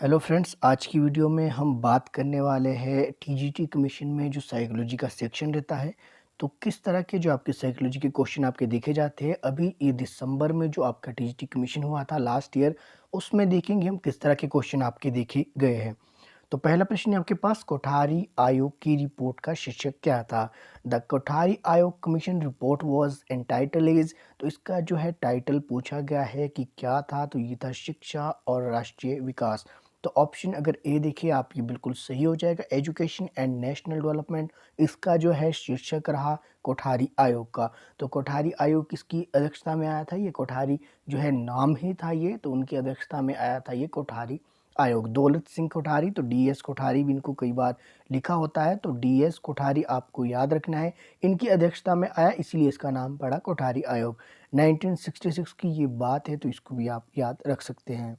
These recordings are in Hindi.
हेलो फ्रेंड्स, आज की वीडियो में हम बात करने वाले हैं टीजीटी कमीशन में जो साइकोलॉजी का सेक्शन रहता है। तो किस तरह के जो आपके साइकोलॉजी के क्वेश्चन आपके देखे जाते हैं। अभी ये दिसंबर में जो आपका टीजीटी कमीशन हुआ था लास्ट ईयर, उसमें देखेंगे हम किस तरह के क्वेश्चन आपके देखे गए हैं। तो पहला प्रश्न है आपके पास, कोठारी आयोग की रिपोर्ट का शीर्षक क्या था। द कोठारी आयोग commission report was entitle is. तो इसका जो है टाइटल पूछा गया है कि क्या था, तो ये था शिक्षा और राष्ट्रीय विकास। तो ऑप्शन अगर ए देखिए आप, ये बिल्कुल सही हो जाएगा, एजुकेशन एंड नेशनल डेवलपमेंट। इसका जो है शीर्षक रहा कोठारी आयोग का। तो कोठारी आयोग किसकी अध्यक्षता में आया था, ये कोठारी जो है नाम ही था ये, तो उनकी अध्यक्षता में आया था ये कोठारी आयोग। दौलत सिंह कोठारी, तो डीएस कोठारी भी इनको कई बार लिखा होता है, तो डीएस कोठारी आपको याद रखना है। इनकी अध्यक्षता में आया, इसलिए इसका नाम पड़ा कोठारी आयोग। 1966 की ये बात है, तो इसको भी आप याद रख सकते हैं।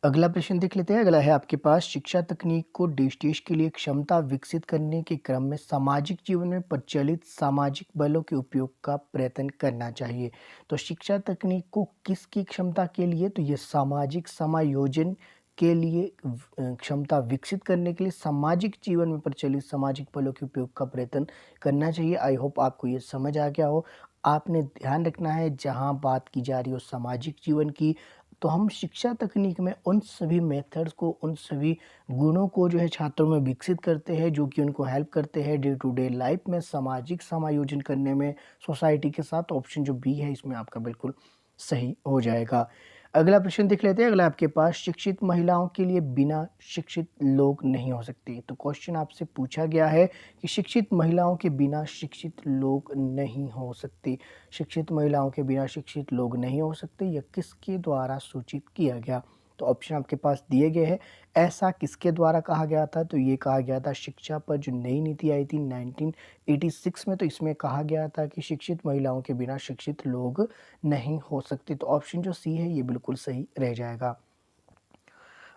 अगला प्रश्न देख लेते हैं। अगला है आपके पास, शिक्षा तकनीक को देश के लिए क्षमता विकसित करने के क्रम में सामाजिक जीवन में प्रचलित सामाजिक बलों के उपयोग का प्रयत्न करना चाहिए। तो शिक्षा तकनीक को किसकी क्षमता के लिए, तो ये सामाजिक समायोजन के लिए क्षमता विकसित करने के लिए सामाजिक जीवन में प्रचलित सामाजिक बलों के उपयोग का प्रयत्न करना चाहिए। आई होप आपको ये समझ आ गया हो। आपने ध्यान रखना है, जहाँ बात की जा रही हो सामाजिक जीवन की, तो हम शिक्षा तकनीक में उन सभी मेथड्स को, उन सभी गुणों को जो है छात्रों में विकसित करते हैं, जो कि उनको हेल्प करते हैं डे टू डे लाइफ में सामाजिक समायोजन करने में सोसाइटी के साथ। ऑप्शन जो बी है इसमें आपका बिल्कुल सही हो जाएगा। अगला प्रश्न देख लेते हैं। अगला आपके पास, शिक्षित महिलाओं के लिए बिना शिक्षित लोग नहीं हो सकते। तो क्वेश्चन आपसे पूछा गया है कि शिक्षित महिलाओं के बिना शिक्षित लोग नहीं हो सकते। शिक्षित महिलाओं के बिना शिक्षित लोग नहीं हो सकते, यह किसके द्वारा सूचित किया गया। तो ऑप्शन आपके पास दिए गए हैं। ऐसा किसके द्वारा कहा गया था, तो ये कहा गया था शिक्षा पर जो नई नीति आई थी 1986 में, तो इसमें कहा गया था कि शिक्षित महिलाओं के बिना शिक्षित लोग नहीं हो सकते। तो ऑप्शन जो सी है ये बिल्कुल सही रह जाएगा।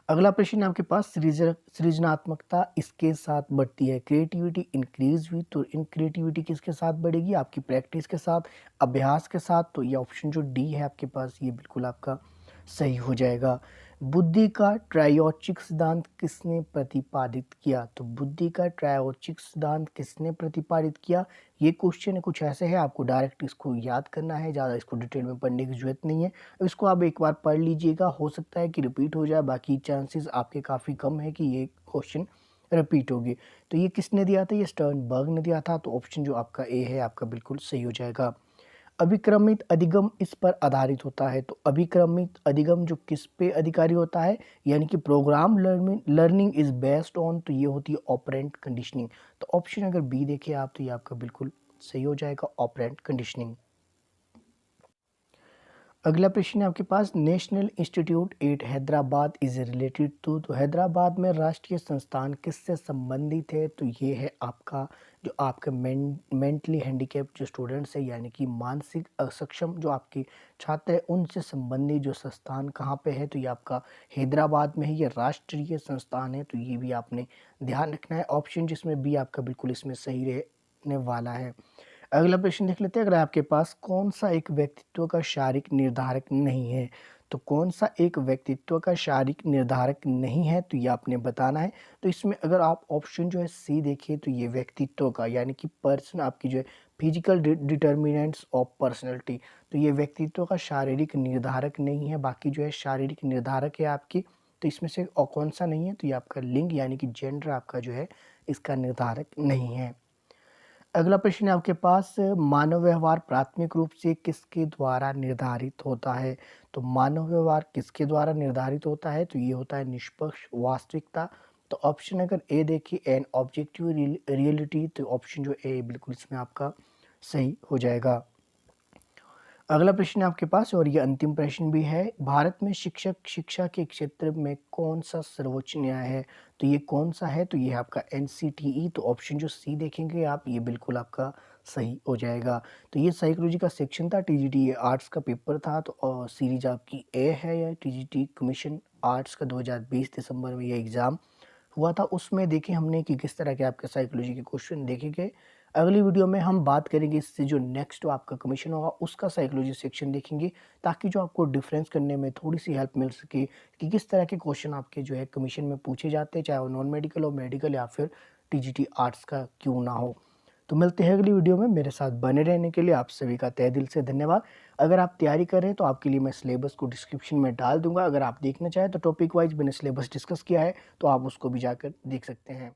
अगला प्रश्न आपके पास, सृजनात्मकता इसके साथ बढ़ती है, क्रिएटिविटी इंक्रीज हुई। तो इन क्रिएटिविटी किसके साथ बढ़ेगी, आपकी प्रैक्टिस के साथ, अभ्यास के साथ। तो ये ऑप्शन जो डी है आपके पास, ये बिल्कुल आपका सही हो जाएगा। बुद्धि का ट्रायोचिक सिद्धांत किसने प्रतिपादित किया। तो बुद्धि का ट्रायोचिक सिद्धांत किसने प्रतिपादित किया। ये क्वेश्चन कुछ ऐसे है, आपको डायरेक्ट इसको याद करना है, ज़्यादा इसको डिटेल में पढ़ने की जरूरत नहीं है। इसको आप एक बार पढ़ लीजिएगा, हो सकता है कि रिपीट हो जाए, बाकी चांसेस आपके काफ़ी कम है कि ये क्वेश्चन रिपीट होगी। तो ये किसने दिया था, ये स्टर्नबर्ग ने दिया था। तो ऑप्शन जो आपका ए है आपका बिल्कुल सही हो जाएगा। अभिक्रमित अधिगम इस पर आधारित होता है। तो अभिक्रमित अधिगम जो किस पे अधिकारी होता है, यानी कि programme learning is based on, तो ये होती है ऑपरेंट कंडीशनिंग। तो ऑप्शन अगर बी देखें आप, तो ये आपका बिल्कुल सही हो जाएगा, ऑपरेंट कंडीशनिंग। अगला प्रश्न है आपके पास, national institute at Hyderabad is related to. तो हैदराबाद में राष्ट्रीय संस्थान किससे संबंधित है। तो ये है आपका जो आपके मेंटली हैंडीकैप जो स्टूडेंट्स है, यानी कि मानसिक अक्षम जो आपके छात्र हैं, उनसे संबंधित जो संस्थान कहाँ पे है, तो ये आपका हैदराबाद में है, ये राष्ट्रीय संस्थान है। तो ये भी आपने ध्यान रखना है। ऑप्शन जिसमें बी आपका बिल्कुल इसमें सही रहने वाला है। अगला प्रश्न देख लेते हैं। अगर आपके पास, कौन सा एक व्यक्तित्व का शारीरिक निर्धारक नहीं है। तो कौन सा एक व्यक्तित्व का शारीरिक निर्धारक नहीं है, तो ये आपने बताना है। तो इसमें अगर आप ऑप्शन जो है सी देखिए, तो ये व्यक्तित्व का, यानी कि पर्सन, आपकी जो है फिजिकल डिटर्मिनेंट्स ऑफ पर्सनैलिटी, तो ये व्यक्तित्व का शारीरिक निर्धारक नहीं है। बाकी जो है शारीरिक निर्धारक है आपकी, तो इसमें से और कौन सा नहीं है, तो ये आपका लिंग यानी कि जेंडर आपका जो है इसका निर्धारक नहीं है। अगला प्रश्न है आपके पास, मानव व्यवहार प्राथमिक रूप से किसके द्वारा निर्धारित होता है। तो मानव व्यवहार किसके द्वारा निर्धारित होता है, तो ये होता है निष्पक्ष वास्तविकता। तो ऑप्शन अगर ए देखिए, एन ऑब्जेक्टिव रियलिटी, तो ऑप्शन जो ए बिल्कुल इसमें आपका सही हो जाएगा। अगला प्रश्न है आपके पास, और ये अंतिम प्रश्न भी है, भारत में शिक्षा के क्षेत्र में कौन सा सर्वोच्च न्याय है। तो ये कौन सा है, तो ये है आपका एनसीटीई। तो ऑप्शन जो सी देखेंगे आप, ये बिल्कुल आपका सही हो जाएगा। तो ये साइकोलॉजी का सेक्शन था, टीजीटी ये आर्ट्स का पेपर था। तो सीरीज आपकी ए है, या टीजीटी कमीशन आर्ट्स का 2020 दिसंबर में ये एग्ज़ाम हुआ था। उसमें देखें हमने कि किस तरह के आपके साइकोलॉजी के क्वेश्चन देखे गए। अगली वीडियो में हम बात करेंगे इससे जो नेक्स्ट आपका कमीशन होगा उसका साइकोलॉजी सेक्शन देखेंगे, ताकि जो आपको डिफरेंस करने में थोड़ी-सी हेल्प मिल सके कि किस तरह के क्वेश्चन आपके जो है कमीशन में पूछे जाते हैं, चाहे वो नॉन मेडिकल हो, मेडिकल या फिर टीजीटी आर्ट्स का क्यों ना हो। तो मिलते हैं अगली वीडियो में, मेरे साथ बने रहने के लिए आप सभी का तहे दिल से धन्यवाद। अगर आप तैयारी कर रहे हैं तो आपके लिए मैं सिलेबस को डिस्क्रिप्शन में डाल दूँगा। अगर आप देखना चाहें तो टॉपिक वाइज़ मैंने सिलेबस डिस्कस किया है, तो आप उसको भी जाकर देख सकते हैं।